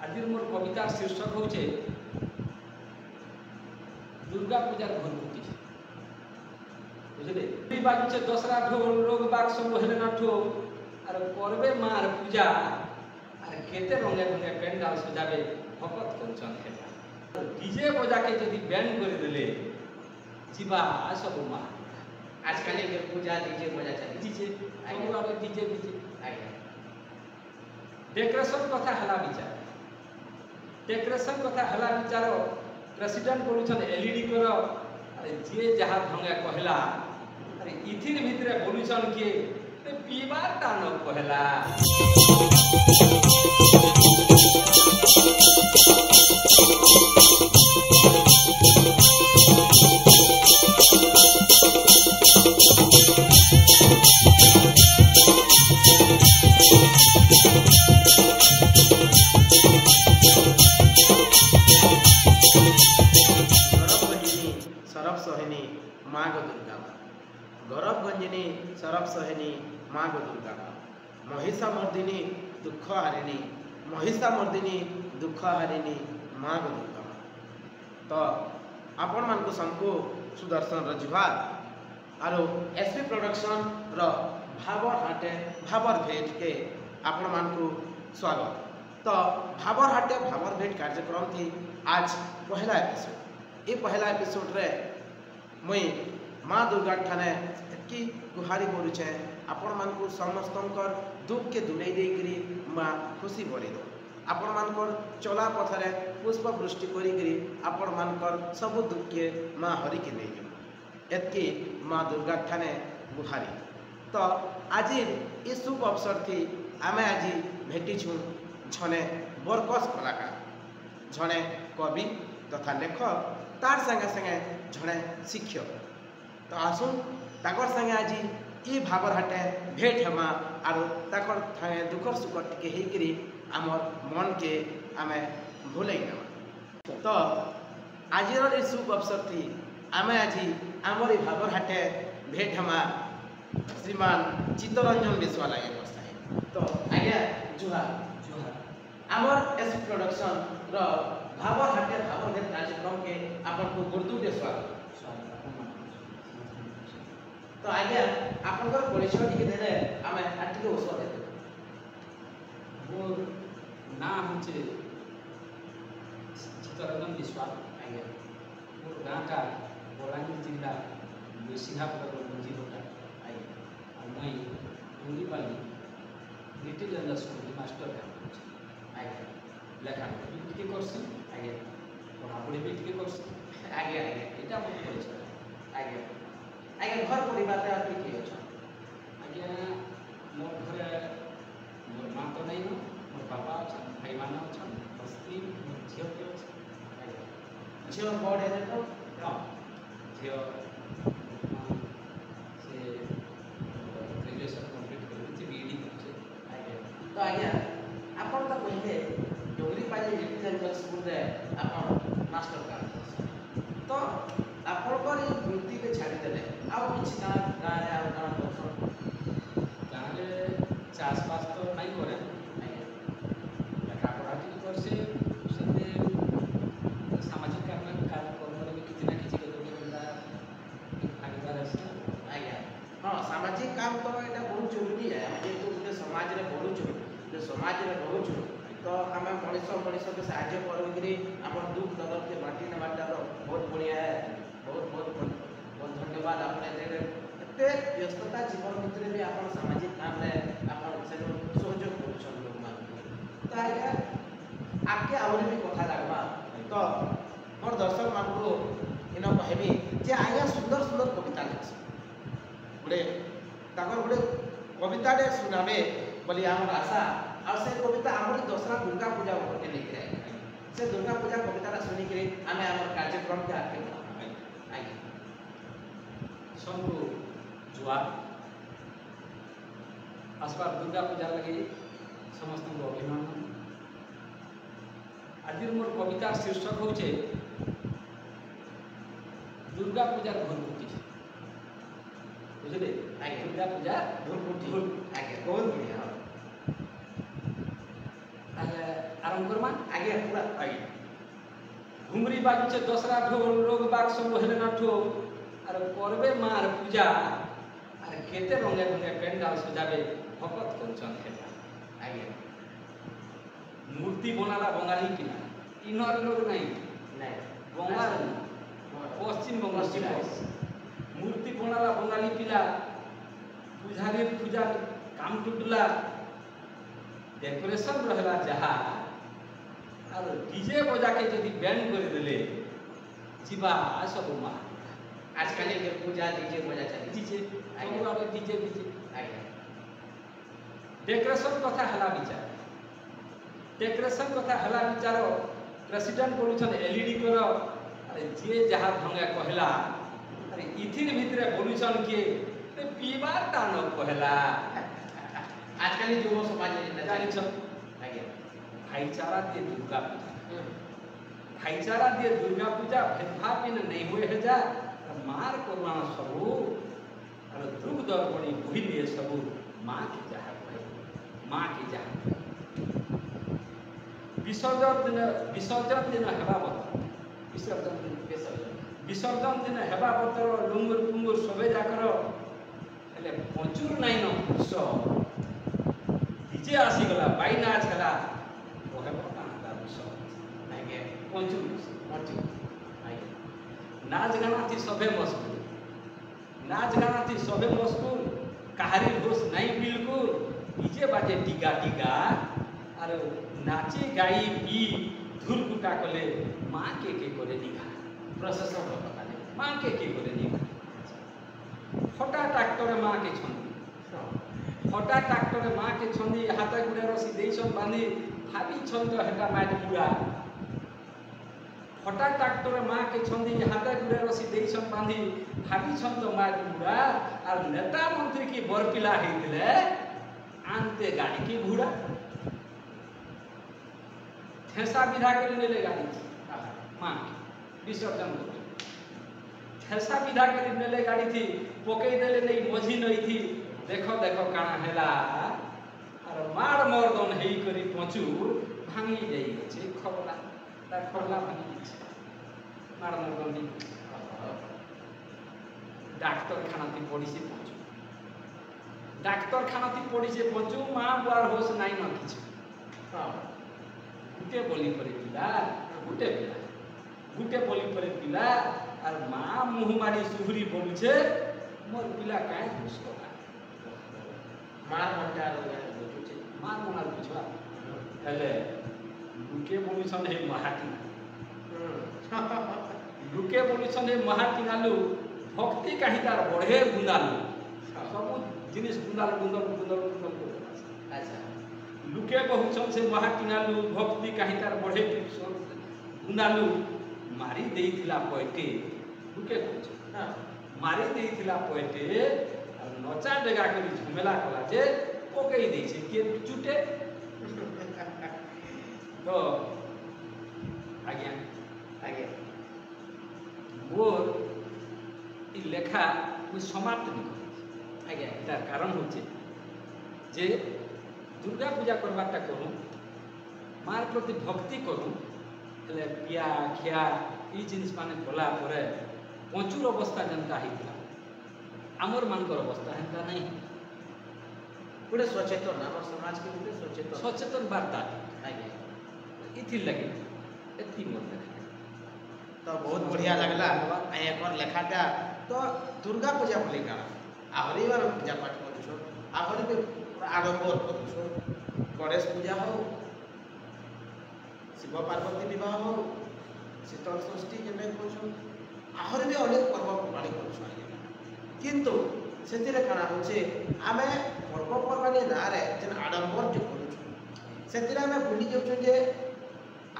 आज मोर कवितार शीर्षक हूँ दुर्गा पूजार घरकुटी बुझे बाजुचे दसरा ढोल लोग बाग सब हेले ना ठोल और करबे मार पूजा और केते रंगे रंगे पेंडाल सजाबे भकत करछन हेला डीजे बजा के यदि बैंड कर देले जीवा सब मार आजकल के पूजा डीजे बजा चली डीजे आगे आगे डीजे डीजे आगे डेकोरेशन कथा हला विचार डेकोरेशन कथा हला विचार प्रेसिडेंट बोलुछन एलईडी कर अरे जे जहा भंगे कहला अरे इथिर भितरे बोलुछन के पीबार दान कहला गौरवगंजिनी सरब सोहिनी माँ गो दुर्गा महिषा मर्दिनी दुख हारिणी महिषा मर्दिनी दुख हारिणी माँ गो दुर्गा। तो आपण मान को सबको सुदर्शन रजुहार आरो एसपी प्रोडक्शन रो भावर हाटे भावर भेट के आपण मान को स्वागत। तो भावर हाटे भावर भेट कार्यक्रम थी आज पहला एपिसोड। ये पहला एपिसोड रे मुई माँ दुर्गा ठाने एतकी गुहारी करुचे आपण मान को समस्तंकर दुख के दूरेई देकरी माँ खुशी भरी दो आपण मानकर चला पथरे पुष्प वृष्टि करी आपण मानकर सब दुख के माँ हरि के नहीं एतकी माँ दुर्गा ठाने गुहारी। तो आज ये शुभ अवसर थी आमे आज भेटी छू झने बरकस कलाकार झने कवि तथा लेखक तार संगे संगे झने शिक्षक। तो आसुन ताकर संगे आज ये भावर हाटे भेट हेमा आरो ताकर थाने दुखर सुखर टिके हेकरी आमर मन के आमे भूले न। तो आज ये शुभ अवसर थी आमे आज आमर भावर हाटे भेट हेमा श्रीमान चित्तरंजन विश्वाल आगे बसाए। तो आज्ञा जुहार जुहार आमर एस प्रोडक्शन रो भावर हाटे भावर भेट कार्यक्रम के आपन को गुरुदुरे स्वागत। तो आज्ञा आपनकर परिचय टिके देले आमे आटिके ओसो दे मोर नाम होचे चित्तरंजन विश्वाल आज्ञा मोर गाँव का बलांगीर जिला सिंहापुर मंजी होता आज्ञा और मैं उंगीपाली लिटिल एंजल स्कूल मास्टर का आज्ञा लेखा भी टिके करसी आज्ञा पढ़ापढ़ी भी टिके करसी आज्ञा आज्ञा एटा मोर परिचय आज्ञा आज्ञा घर परिवार रे आप की हो आज्ञा मोर घरे मोर माँ तो नहीं न मोर बाबा अछन भाई मान अछन स्त्री मोर झियो के अछन झियो बड़ है तो हां झियो से ग्रेजुएशन कंप्लीट करछि बीईडी करछि आज्ञा। तो आज्ञा आपन तो पहले डोगरी पाली लिटिल एंजल स्कूल रे आपन मास्टर का तो आपन को ये वृत्ति के छाड़ी देले आउ किछि गाँ रे आउ गाँ दोसर गाँ रे चाष बास तो नहीं करे लेखा पढ़ा टी करसे सेते सामाजिक कार्यक्रम रे भी किछि ना किछि के बंदा भागीदार আছে आज्ञा। हाँ सामाजिक काम तो एटा बहुत जरूरी है जे तो गोटे समाज रे बढ़ुछु जे समाज रे रहउछु तो आमे मनीष के सहायता करबी अपन दुख दर्द के बांटी न बांटा बहुत बढ़िया है बहुत धन्यवाद आपने दे एते व्यस्तता जीवन भितर भी अपन सामाजिक काम रे अपन से सहयोग करूछन लोग मान। तो आज्ञा आके आउरी भी कथा लागबा तो मोर दर्शक मान को इनो कहबी जे आज्ञा सुंदर सुंदर कविता लिखछ बड़े ताकर बड़े कविता रे सुनाबे बोली हमर आशा और से कविता हमर दसरा दुर्गा पूजा ऊपर के लिख रहे से दुर्गा पूजा कविता सुनी के आमे हमर कार्यक्रम के आगे आगे सबको जुआर आसपास दुर्गा पूजा लगे समस्त को अभिनंदन। आज मोर कवितार शीर्षक हूँ दुर्गा पूजार घरकुटी बुझे आगे दुर्गा पूजा घरकुटी आगे बहुत बढ़िया। आरंभ आरंभ करमा आगे पूरा आगे घुमरी बाजुचे दसरा ढोल लोग बाग सब हेले ना ठोल আর করবে মার পূজা আর কেতে রঙে রঙে প্যান্ডাল সজাবে ভকত করছন খেলা आगे মূর্তি বনালা বঙ্গালী কিনা ইনর লোক নাই नहीं বঙ্গাল পশ্চিমবঙ্গ মূর্তি বনালা বঙ্গালী পিলা পূজারীর পূজার কাম টুটলা ডেকোরেশন রহলা যাহা আর ডিজে বজাকে যদি ব্যান্ড করে দিলে ଯିବା ସବୁ ମା आजकल के पूजा डीजे मजा चली ডিজে ସବୁଆଡ଼େ ডিজେ ডিଜେ आगे डेकोरेशन कथा हला विचार डेकोरेशन कथा हला विचार प्रेसिडेंट बोलुछन एलईडी कर अरे जे जहा ढंगे कहला अरे इथिर भितरे बोलुछन के पीबार दान कहला आजकल युव समाज में जानि छ आगे भाईचारा दिए दुर्गा पूजा भाईचारा दिए दुर्गा पूजा भेदभाव बिन नहीं हुए है जा मार करवाण सबू और दुख दर्पणी भूलिए सबू माँ की जहा माँ की जहा विसर्जन दिन हेबा बतर विसर्जन दिन हेबा बतर लुंगुर पुंगुर सबे जाकर हेले पंचुर नाइन पुरुष डीजे आसीगला बाई नाच हेला ओहे बता विष आगे पंचुर मर्जी आगे नाच गाना थी सबे मशगूल नाच गाना थी सबे मशगूल कहारी होश नहीं बिल्कुल डीजे बाजे टिका टिका और नाचे गाई पी धुर कुटा कले माँ के करे निघा प्रशासन को पता नहीं माँ के करे निघा फटा ट्रैक्टर माँ के छंदी फटा ट्रैक्टर माँ के छंदी हाथ गुड़े रसी देशन बांधी भाभी छंद हेटा माट मुड़ा फटा ट्रैक्टर माँ के छंदी हाथ गुड़े रसी देशन बांधी भाभी छंद माट मुड़ा और नेता मंत्री की बरपिला हेतिले आनते गाड़ी की घुड़ा ठेसा विधा कर ले गाड़ी माँ विसर्जन ठेसा विधा कर ले गाड़ी थी पकई देले नहीं मझी नहीं थी देखो देखो काना हेला और मार मर्दन हेई करी पचुर भांगी जाई छे खबला ता खबला भांगी छे मार मर्दन दी डाक्टर खाना थी पड़ी से पचु डाक्तर खाना थी पड़ी से पचु माँ बुआर होश नहीं न किछ गुटे बोली परे पिला गुटे बोली परे पिला और माँ मुँह मारी सुहरी बोलू छे मोर पिला काहे दुष कला मार मटा बुझे मार मनार बुझवा हेले लुके बोलू छन हे महाटी लुके बोलू छन हे महाटी नालू भक्ति काहि तार बढ़े गुंदालू सब जिनिस गुंदाल गुंदल गुंदल गुंदल अच्छा लुके बहुछन से महाटिनालू भक्ति काहि तार बढ़े गुंदालू मारी देइथिला पयटे लुके कहछ हां मारी देइथिला पयटे और नचा डेगा करी झमेला कला जे पकई देइ छे के चुटे तो आज्ञा आगे मोर इ लेखा कोई समाप्त नहीं आज्ञा एटार कारण होचे जे दुर्गा पूजा करवाटा करूँ मार प्रति भक्ति करूँ हेले पिया खिया ई जिनिस माने कला परे पंचुर अवस्था जनता हितला आमर मानकर अवस्था हेंता नहीं पूरे सचेतन हमर समाज के पूरे सचेतन वार्ता आगे इथि लगे एति मोर देखा तो बहुत बढ़िया लगला आ एकर लेखाटा तो दुर्गा पूजा बोली का आहरी बार पूजा पाठ करू आहरी भी आडंबर करू गणेश पूजा हो शिव पार्वती विवाह हो शीतल षष्ठी जेने करू आहरी भी अनेक पर्वपर्वाणी करू किंतु सेतिरे काना होचे आमे पर्वपर्वाणी नारे जेन आडंबर जो करू सेतिरे आमे भूली जाउछु जे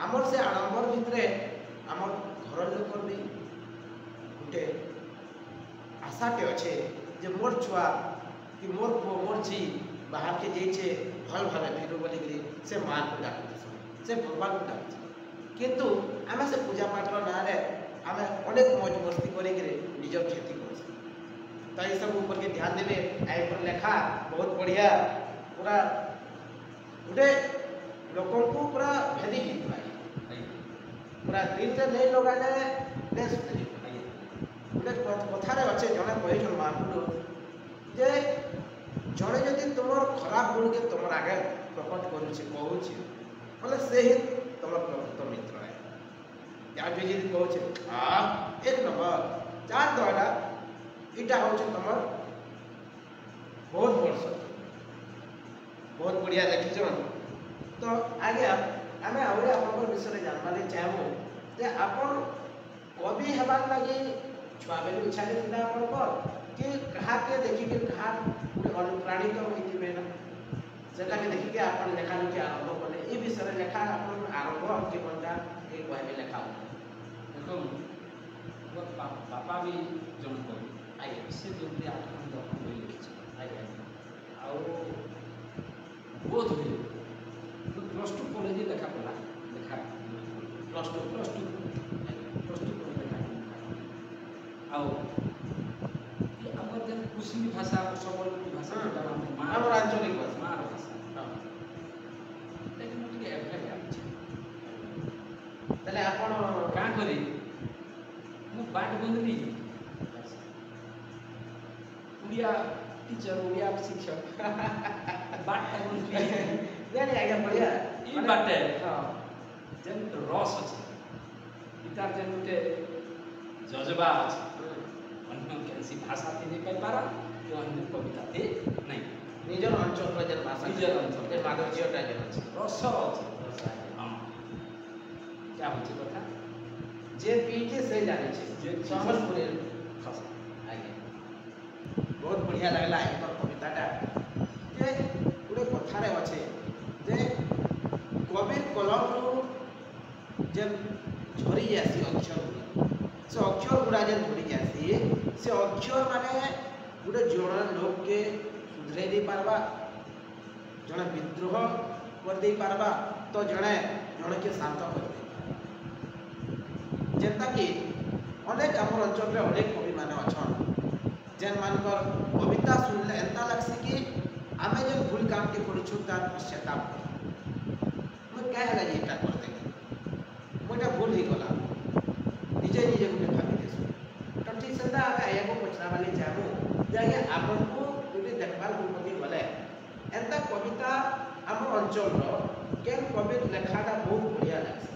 आमर से आडंबर भितरे आमर घर लोक भी गोटे आशाटे अच्छे जे मोर छुआ कि मोर पुओ मोर झी बाहर के जाइए भल भाव फेर बोलिक से माँ को डाक से भगवान को डाक किंतु आम से पूजा पाठर ना आम अनेक मौज मस्ती कर निज क्षति कर तो ये सब ऊपर के ध्यान देवे पर लेखा बहुत बढ़िया पूरा गोटे लोक पूरा भेदी पूरा दिल से नहीं लगाले नहीं सुधरी गोटे कथार अच्छे जड़े कही महापुर जे जड़े जदि तुम खराब गुण के तुम आगे प्रकट करुचे बोले से ही तुम प्रकृत मित्र है या भी कहूँ हाँ एक नंबर चार दवाटा इटा हूँ तुम बहुत बड़ सत्य बहुत बढ़िया लिखिछन तो आगे आम आहरी आप विषय जानवा चाहूँ जे आपण कवि हेबार लगी छुआ बेलू इच्छा था आप कि कहा के देखिए कहा अनुप्राणित होते ना सेटा के देखिए आप लेखा लिखि आरंभ कले ये विषय लेखा आप आरंभ जीवनटा ये कहबे लेखा देखो मोर बापा भी जन कवि आई से जल्दी 8 खंड कवि लिखिछ आई आउ बहुत हुए +2 कॉलेज लेखा पड़ा लेखा +2 पर लेखा आउ ये हमर जन कुशी भाषा सबलपुरी भाषा जोटा हमर आंचलिक भाषा मार भाषा लेकिन मुझे एप्लाई आछि तले आपण का करी मु बाट बंदली उड़िया टीचर उड़िया शिक्षक बाट बंदली यानी आगे बढ़िया ई बाटे हां जन रस अछि इतार जन उठे जज्बा अछि अन्य कैसी भाषा ते नहीं पाई पारा जो अन्य कविता ते नहीं निजर अंचल रे जन भाषा निजर अंचल के माधुर्यटा जन अछि रस अछि हां क्या होची कथा जे पीके से जाने छे जे संबलपुरी भाषा आगे बहुत बढ़िया लागला एक कविताटा जे गुडे कथारे अछि जे कविर कलम रो जे झरी आसी अक्षर से अक्षर गुड़ा जे झरी जासी से अक्षर माने गुडे जण लोग के सुधरे दे पारबा जण विद्रोह कर दे पारबा तो जणे के शांत कर दे जेंता कि अनेक आम अंचल में अनेक कवि मान अच्छा जेन मानकर कविता सुनले एंता लगसी कि आम जो भूल काम के करूँ तार पश्चाताप कर मैं क्या है ये कर देंगे मोटा भूल ही गला निजे निजे गोटे भावी देसु तो ठीक से आगे को पचरा वाली चाहूँ जे आपन को गोटे देखबार प्रति गले एंता कविता आम अंचल केन कवि लेखाटा बहुत बढ़िया लगसी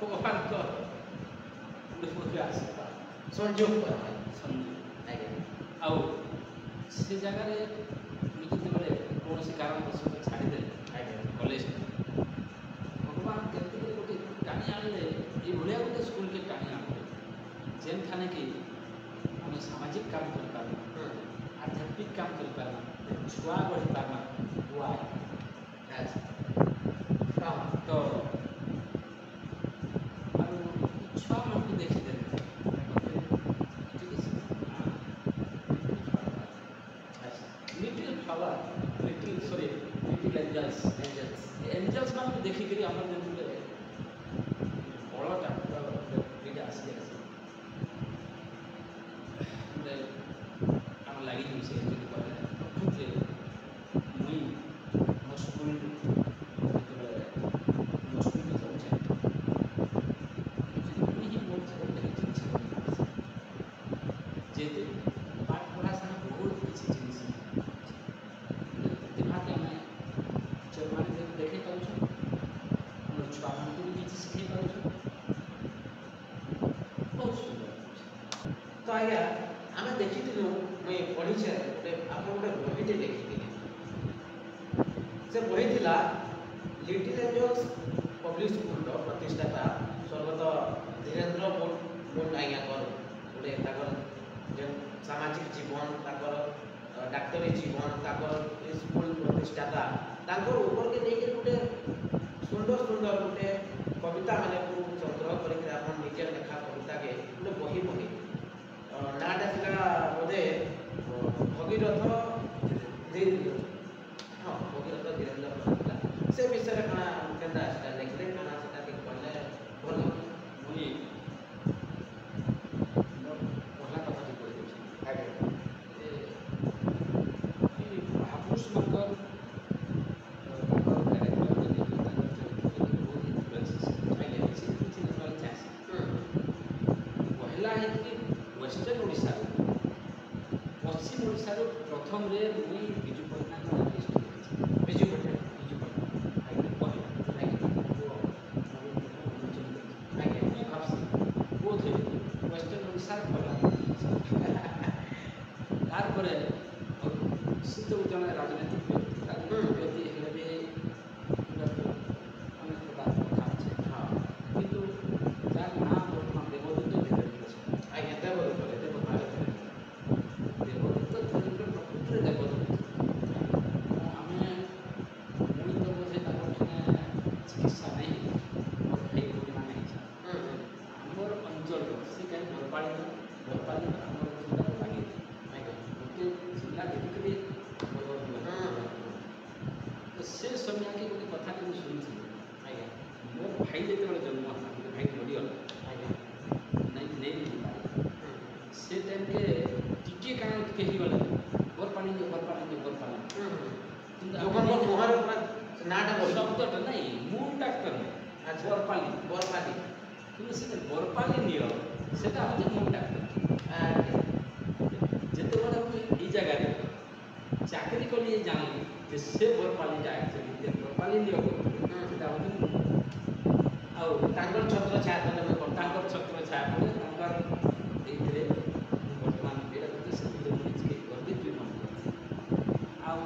ଭଗବାନଙ୍କ ଆଶୀର୍ବାଦ ସଂଯୋଗ କରା ସଂଯୋଗ। ଆଜ୍ଞା ଆଉ ସେ ଜାଗାରେ ମୁଁ ଯେତେବେଳେ କୌଣସି କାରଣବଶତଃ ଛାଡ଼ିଦେଲି ଆଜ୍ଞା କଲେଜ ଭଗବାନ କେମିତି ଗୋଟେ ଟାଣି ଆଣିଲେ ଏଇଭଳିଆ ଗୋଟେ ସ୍କୁଲକେ ଟାଣି ଆଣିଲେ ଯେନ୍ଠାନେ କି ଆମେ ସାମାଜିକ କାମ କରିପାରମା ଆଧ୍ୟାତ୍ମିକ କାମ କରିପାରମା ଛୁଆ ଗଢ଼ିପାରମା ୱାଏ ତ ଆଉ ଛୁଆମାନଙ୍କୁ ଦେଖିଦେଲେ little flower little sorry little angels angels ମାନଙ୍କୁ ଦେଖିକିରି ଆମର ଯେମିତି ବଳଟା ଦୁଇଟା ଆସି ଆସି ଗୋଟେ ଆମ ଲାଗି ସେ ଯେମିତି କହିଲେ ପ୍ରକୃତିରେ ମୁଇଁ ମୋ ସ୍କୁଲ ଯେତେବେଳେ ମୋ ସ୍କୁଲକୁ ଯାଉଛେ ମୁଇଁ ହିଁ ମୋ ଜୀବନରେ ଜିନିଷ ଯେହେତୁ ପାଠ ପଢ଼ା ସାଙ୍ଗେ ବହୁତ କିଛି ଜିନିଷ ପ୍ରତିଭାକେ ଆମେ ଟିଚରମାନେ ଯେହେତୁ ଦେଖେଇ ପାରୁଛୁ ଆମର ଛୁଆମାନଙ୍କୁ ବି କିଛି ଶିଖେଇ ପାରୁଛୁ ବହୁତ ସୁନ୍ଦର ଲାଗୁଛି। ତ ଆଜ୍ଞା ଆମେ ଦେଖିଥିଲୁ ମୁଇଁ ପଢ଼ିଛେ ଗୋଟେ ଆପଣ ଗୋଟେ ବହିଟେ ଲେଖିଥିଲେ ସେ ବହି ଥିଲା ଲିଟିଲ ଏଞ୍ଜଲ୍ସ ପବ୍ଲିକ ସ୍କୁଲର ପ୍ରତିଷ୍ଠାତା ସ୍ୱର୍ଗତ ଧୀରେନ୍ଦ୍ର ମୁଣ୍ଡ ଆଜ୍ଞାଙ୍କର ଗୋଟେ ତାଙ୍କର ଯେନ୍ ସାମାଜିକ ଜୀବନ ତାଙ୍କର ଡାକ୍ତରୀ ଜୀବନ ତାଙ୍କର ସ୍କୁଲ ପ୍ରତିଷ୍ଠାତା ତାଙ୍କର ଉପରକେ ନେଇକି ଗୋଟେ ସୁନ୍ଦର ସୁନ୍ଦର ଗୋଟେ କବିତା ମାନେ ସଂଗ୍ରହ କରିକି ଆପଣ ନିଜେ ଲେଖା କବିତାକେ ଗୋଟେ ବହି ବହି ନାଁଟା ଥିଲା ବୋଧେ ଭଗୀରଥ ହଁ ଭଗୀରଥ ଧୀରେନ୍ଦ୍ର ଥିଲା ସେ ବିଷୟରେ କାଣା କେନ୍ତା ସେଟା ଲେଖିଲେ କାଣା ସେଟା ଟିକେ କହିଲେ ଭଲ ମୁଇଁ ମୋର ପହଲା କଥାଟି କହିଦେଉଛି ଆଜ୍ଞା ମହାପୁରୁଷମାନଙ୍କର ତାଙ୍କର କ୍ୟାରେକ୍ଟର ନେଇକି ତାଙ୍କର ଚରିତ୍ରରେ ବହୁତ ଇନଫ୍ଲୁଏନ୍ସ ଆଜ୍ଞା କିଛି କିଛି ନେବାର ଚାନ୍ସ ପହିଲା ହେଇକି ୱେଷ୍ଟର୍ଣ୍ଣ ଓଡ଼ିଶାରୁ ପଶ୍ଚିମ ଓଡ଼ିଶାରୁ ପ୍ରଥମରେ ମୁଇଁ ବିଜୁ ପଟ୍ଟନାୟକ ହିଷ୍ଟ୍ରି ଲେଖିଛି ବିଜୁ ପଟ୍ଟନାୟକ ଆଜ୍ଞା ପହିଲା ଆଜ୍ଞା ଆଜ୍ଞା ମୁଁ ଭାବସି ବୋଧ ହୁଏ ୱେଷ୍ଟର୍ଣ୍ଣ ଓଡ଼ିଶାର ପହିଲା ତାପରେ ସେ ତ ଜଣେ ରାଜନୈତିକ ବ୍ୟକ୍ତି ହେଲେ ବି ଅନେକ ପ୍ରକାର କଥା ଅଛି ହଁ କିନ୍ତୁ ଯାହାର ନାଁ ବର୍ତ୍ତମାନ ଦେବଦୂତ ଧୀରେନ୍ଦ୍ର ଅଛନ୍ତି ଆଜ୍ଞା ଦେବଦୂତ ଦେବଦୂତ ଧୀରେନ୍ଦ୍ର ପ୍ରକୃତିରେ ଦେବଦୂତ ଆମେ ମୁଇଁ ତ ବୋଧେ ତାଙ୍କର ଠାନେ ଚିକିତ୍ସା ନେଇ ମୋର ଭାଇ ଭଉଣୀମାନେ ହେଇଛି ଆମର ଅଞ୍ଚଳର ସେ କାହିଁ ବରପାଳି ଆମର ଜିଲ୍ଲାର ଲାଗି ଆଜ୍ଞା ଗୋଟେ ଜିଲ୍ଲା ଦେଖିକରି ତ ସେ ସମୟକେ ଗୋଟେ କଥାଟି ମୁଁ ଶୁଣିଥିଲି ଆଜ୍ଞା ମୋ ଭାଇ ଯେତେବେଳେ ଜନ୍ମ ହେଲା ଗୋଟେ ଭାଇ ମରିଗଲା ଆଜ୍ଞା ନେଇ ପାରିଲା ସେ ଟାଇମ୍କେ ଟିକେ କାଣା ଟିକେ ହେଇଗଲେ ବରପାଣି କିନ୍ତୁ ଲୋକଙ୍କ ମୁହଁରେ ପୁରା ନାଁଟା ବସି ଶବ୍ଦଟା ନାଇଁ ମୁଁ ଡାକ୍ତର ନାହିଁ ଆଚ୍ଛା ବରପାଲି ବରପାଲି କିନ୍ତୁ ସେ ବରପାଲି ନିଅ ସେଟା ହେଉଛି ମୁଁ ଡାକ୍ତର ଆଜ୍ଞା ଯେତେବେଳେ ମୁଁ ଏଇ ଜାଗାରେ ଚାକିରି କଲି ଜାଣିଲି ଯେ ସେ ବରପାଲିଟା ଆକ୍ଚୁଆଲି ଯେ ବରପାଲି ନିଅ ସେଟା ହେଉଛି ମୁଁ ଆଉ ତାଙ୍କର ଛତ୍ର ଛାୟା ତଲେ ମୁଁ ତାଙ୍କର ଛତ୍ର ଛାୟା ପରେ ତାଙ୍କର ଏଇଥିରେ ବର୍ତ୍ତମାନ ଏଇଟା ଗୋଟେ ସେଥିରେ ମୁଁ ନିଜକେ ଗର୍ବିତ ବି ମନେ କରୁଛି ଆଉ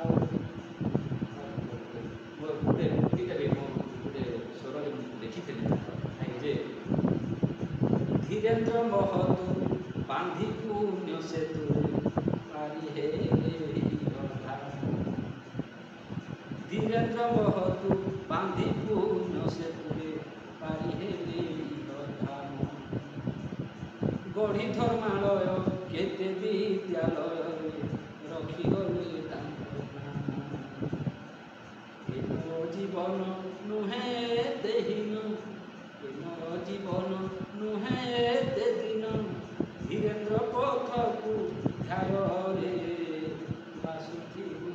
ମୋର ଗୋଟେ ଏଇଟା ବି ମୋ ଗୋଟେ ସ୍ୱରରେ ମୁଁ ଲେଖିଥିଲି ଯେ ଧୀରେନ୍ଦ୍ର ମହତୁ ବାନ୍ଧି ପୁଣ୍ୟ ସେତୁରେ ପାରି ହେଲେ ଧୀରେନ୍ଦ୍ର ମହତୁ ବାନ୍ଧି ପୁଣ୍ୟ ସେତୁରେ ପାରି ହେଲେ ଗଢ଼ି ଧର୍ମାଳୟ କେତେ ବିଦ୍ୟାଳୟରେ ରଖିଗଲେ ତାଙ୍କ ନାମ ଏ ମୋ ଜୀବନ ନୁହେଁ ଏତେ ହୀନ ଏ ମୋ ଜୀବନ ନୁହେଁ ଏତେ ଦିନ ଧୀରେନ୍ଦ୍ର ପଥକୁ ଧ୍ୟାୟରେ ବାସୁଥିବୁ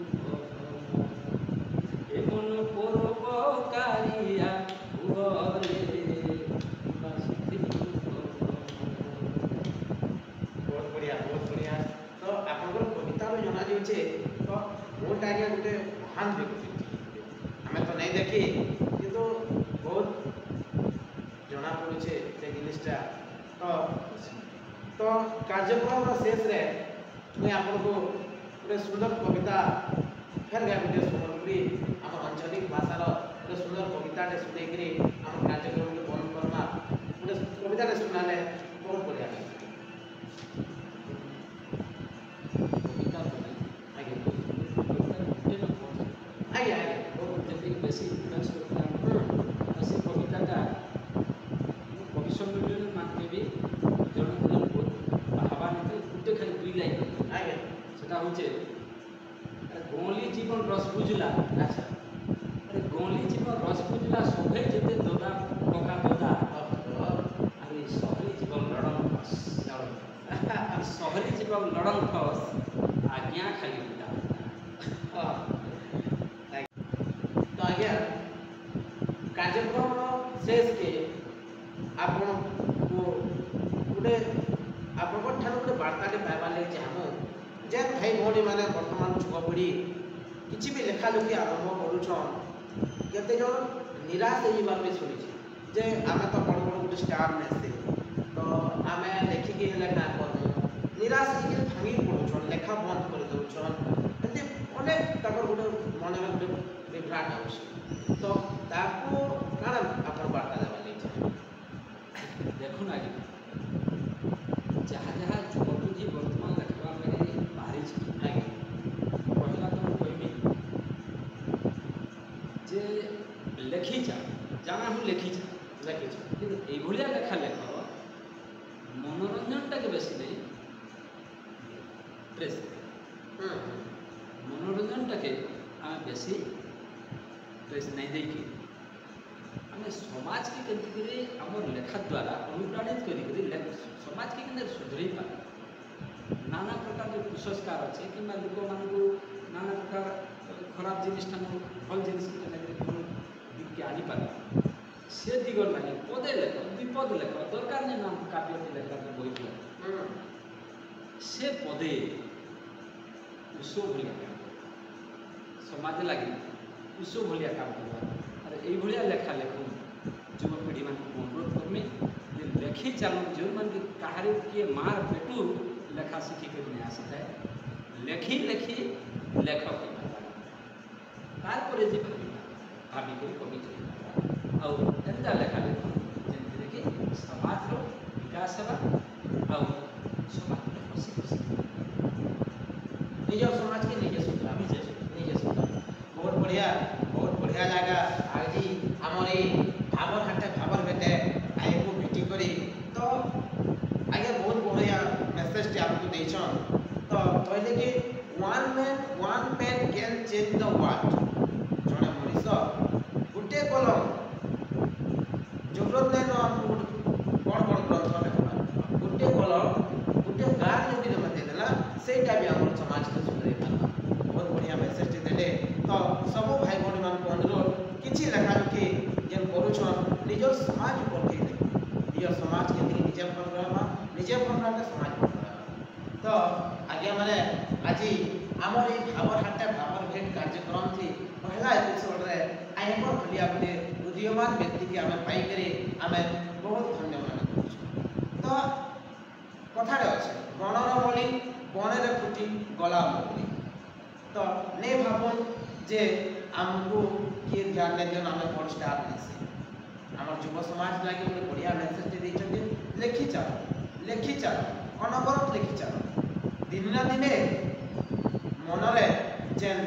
ଏ ମନ ପରୋପକାରିଆ ଭୁବରେ ବାସୁଥିବୁ ବହୁତ ବଢ଼ିଆ ତ ଆପଣଙ୍କର କବିତାରୁ ଜଣାଯାଉଛି ତ ମୋଟା ଆଜ୍ଞା ଗୋଟେ ମହାନ ବ୍ୟକ୍ତି ଆମେ ତ ନାଇଁ ଦେଖି କିନ୍ତୁ ବହୁତ ଜଣାପଡ଼ୁଛି कार्यक्रम शेष रे मुझे आपको गोटे सुंदर कविता फेर गाय गोटे सुनपुरी आम आंचलिक भाषार गोटे सुंदर कविताटे शुणेकरी आम कार्यक्रम के बंद करमा गोटे कविताटे शुणाले बहुत बढ़िया लगे आज्ञा बेसी इन्फ्लुएंस करता से कविताटा भविष्य में मानते भी जन भावान्वित गोटे खाली दुई लाइन आज्ञा सेटा होचे गौली जीवन रस बुझला अच्छा अरे गौली जीवन रस बुझला सोभे जेते दोदा पका दोदा अरे सहरी जीवन लड़न फस सहरी जीवन लड़न फस आज्ञा खाली बुझा तो आज्ञा कार्यक्रम शेष के आपण को गोटे आपण गोटे वार्ता पाइबार लगे चाहूँ जे भाई भौणी मैंने वर्तमान युवपीढ़ी किसी भी लेखा लेखी आरंभ करुछन केते जन निराश होइबार भी शुणी जे आमे तो बड़ बड़ गोटे स्टार नेसे तो आमे लेखिकी हेले ना करमु निराश होइके भांगी पड़ुछन लेखा बंद कर दउछन एते अनेक तकर गोटे मन में गोटे विभ्राट आउछ तो ताको काना अपन वार्ता देबा लई देखो ना जहाँ जहाँ युवपीढ़ी वर्तमान लेखा लगे बाहरी पहला तो कहमी जे लेखिचा जाना हूँ लेखिचा कि ये लेखा लेख मनोरंजन टाके बेसी नहीं प्रेस मनोरंजन टाके आम बेसी प्रेस नहीं देखी आम समाज के केंद्र आम लेखा द्वारा अनुप्राणित करी समाज के केंद्र सुधरी पार नाना प्रकार जो कुसंस्कार अच्छे कि लोक मानू नाना प्रकार खराब जिनिस भल जिनिस दिखे आनी पार से दिगर लगे पदे लेख विपद लेख दरकार नहीं नाम काव्य लेखा बही लेख से पदे कुश भाया काम समाज लगे कुश भाया काम करवा अरे ये लेखा लेखु युवपीढ़ी मान अनुरोध करमी लेखी चलू जो मन कहारी किए मार पेटू लेखा शिखिक नहीं आसी था लेखी लेखी लेखक तारपर जे भाविक कवि आउ एंता लेखा लेख जमीन कि समाज विकास है समाज हसी खुशी निज समाज के निजे सुधरा निजे सुधरा बहुत बढ़िया लगा आज आमर भावर हाटे भावर भेटे आई को भेटी करी तो आगे बहुत बढ़िया मेसेज टी आपको देछन तो कहले कि one pen can change the world जने मनीष गुटे कलम जरूरत नहीं तो हम बड़ बड़ ग्रंथ लिखबा गुटे कलम गुटे गार जदि मते देला सेटा भी हमर समाज के सुधरे पारबा बहुत बढ़िया मेसेज टी देले तो सब भाई भौणी मान को अनुरोध किछि लेखा लिखी जेन करूछन निजर समाज ऊपर के निजर समाज के निजे फल रहबा निजे फल रहबा समाज फल रहबा तो आगे माने आज आमर ये भावर हाटे भावर भेट कार्यक्रम थी पहला एपिसोड रे आइपर भलिया गोटे उदीयमान व्यक्ति के आमे पाई करे आमे बहुत धन्य मान करूछु तो कथारे अछि गणर बली बणरे फुटी गला बली तो ने भाबन जे हमको किए ध्यान ने दियो आमे बड़ स्टार नेसे आमर युव समाज लागे गोटे बढ़िया मेसेज दी लेखी चल अनबरत लेखी चल दिन ना दिने मनरे जेन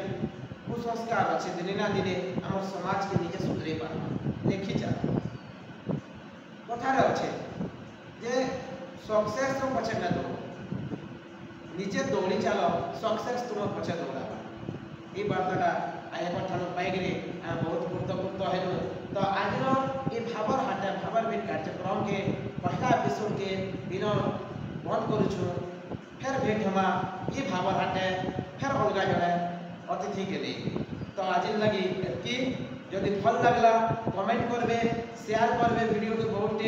कुसंस्कार अच्छे दिन ना दिने आम समाज के निजे सुधरे पार लेखी चल कथार अच्छे जे सक्सेस पछे न दौड़ निजे दौड़ी चल सक्सेस तुम पछे दौड़ाबा ये बार्ताटा आया ठाणु पाइक बहुत कृतकृत हेलु तो आज ये भावर हाटे भावर भेट कार्यक्रम के पहला एपिसोड के दिन बंद करूँ फिर भेट हमा ये भावर हाटे फिर अलग जड़े अतिथि के लिए तो आज लगी कि जदि भल लगला कमेंट करबे शेयर करबे वीडियो के बहुत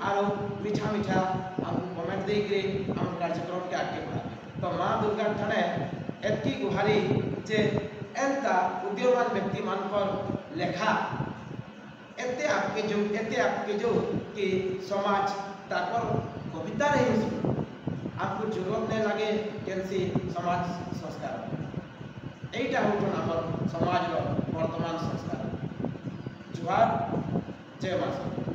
आरो मीठा मीठा हमको कमेंट देके हम कार्यक्रम के आगे बढ़ाबे तो माँ दुर्गा ठाणे एतकी गुहारी जे एंता उद्यमान व्यक्ति मानकर लेखा एते आपके जो कि समाज ताकर कविता नहीं जरूरत नहीं लगे कैसी समाज संस्कार यहीटा हूँ आम समाज वर्तमान संस्कार। जुहार जय माता।